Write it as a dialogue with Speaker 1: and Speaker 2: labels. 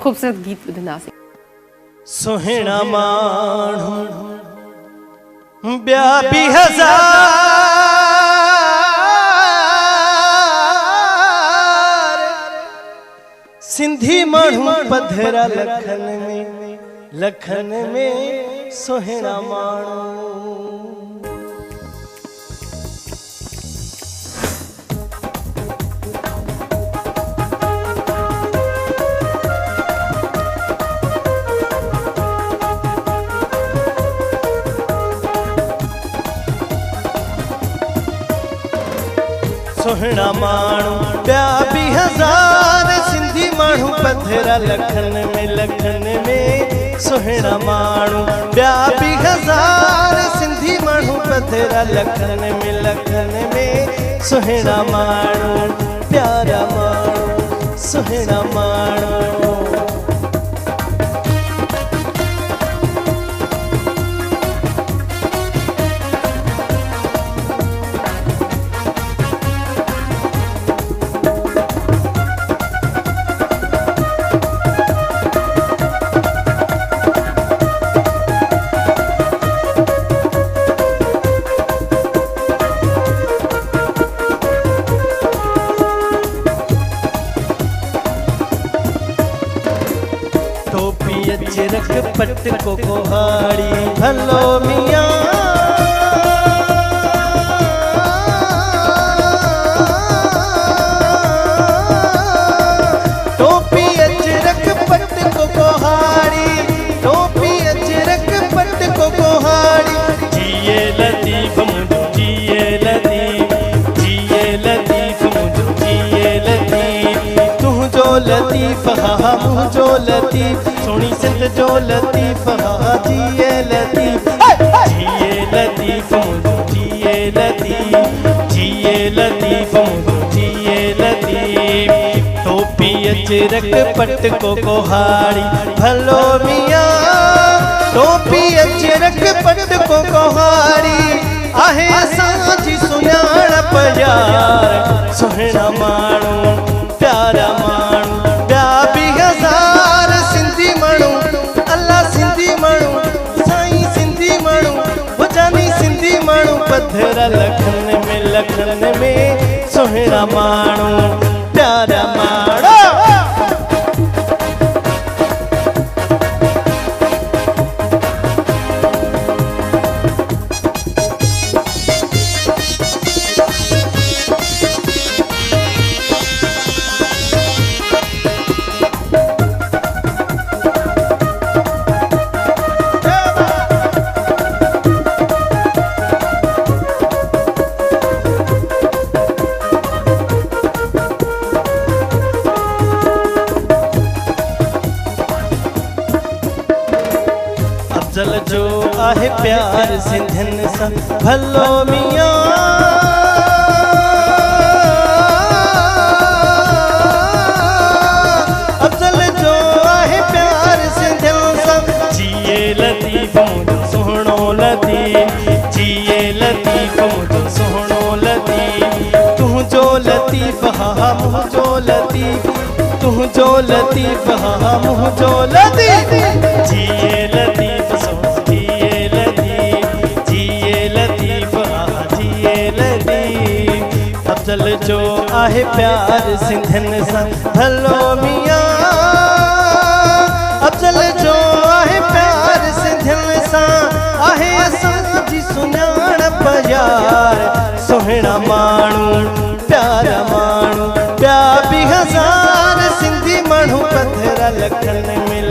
Speaker 1: ख़ूबसूरत गीत ॿुधंदासीं।
Speaker 2: सुहिणा माण्हू ॿिया बि हज़ार, सिंधी माण्हू पधरा लखन में सुहिणा माण्हू। सुहिणा माण्हू ॿिया बि हज़ार, सिंधी माण्हू पधरा लखन में सुहिणा माण्हू ॿिया बि हज़ार, सिंधी माण्हू पधरा लखन में सुहिणा माण्हू, प्यारा माण्हू, सुहिणा माण्हू। अजरक पट को कोहाड़ी भलो मियाँ, टोपी अजरक पट को कोहाड़ी, टोपी अजरक पट को कोहाड़ी। जिए लतीफ मुझो जिए लतीफ, जिए लतीफ मुझो जिए लतीफ, तू जो लतीफ हा मुझो लतीफ, सोनी सिंध जो लतीफ हा जिए लतीफ, जिए लतीफ मुझो जिए लतीफ, जिए लतीफ मुझो जिए लतीफ। टोपी अजरक पट को कोहाड़ी भलो मियाँ, टोपी अजरक पट को कोहाड़ी, आहे असांजी सुञाणप यार। सुहिणा माण्हू प्यारा माण्हू ॿिया बि हज़ार, सिंधी माण्हू अल्लाह सिंधी माण्हू, साईं सिंधी माण्हू, भुजानी सिंधी माण्हू पधरा लखन में सुहिणा माण्हू, प्यारा माण्हू। अफजल जो आहे प्यार सिंधियुनि सां भलो मियाँ, अफजल जो आहे प्यार सिंधियुनि सां। जिए लतीफ मुझो सुहिणो लतीफ, जिए लतीफ मुझो सुहिणो लतीफ, तुंहिंजो लतीफ हा मुंहिंजो लतीफ, तुंहिंजो लतीफ हा मुंहिंजो लतीफ। जिए लतीफ अफजल जो आहे प्यार सिंधियुनि सां भलो मियाँ, अफजल जो आहे प्यार सिंधियुनि सां, आहे असांजी सुञाणप यार। सुहिणा माण्हू प्यारा माण्हू ॿिया बि हज़ार, सिंधी माण्हू पधरा लखन में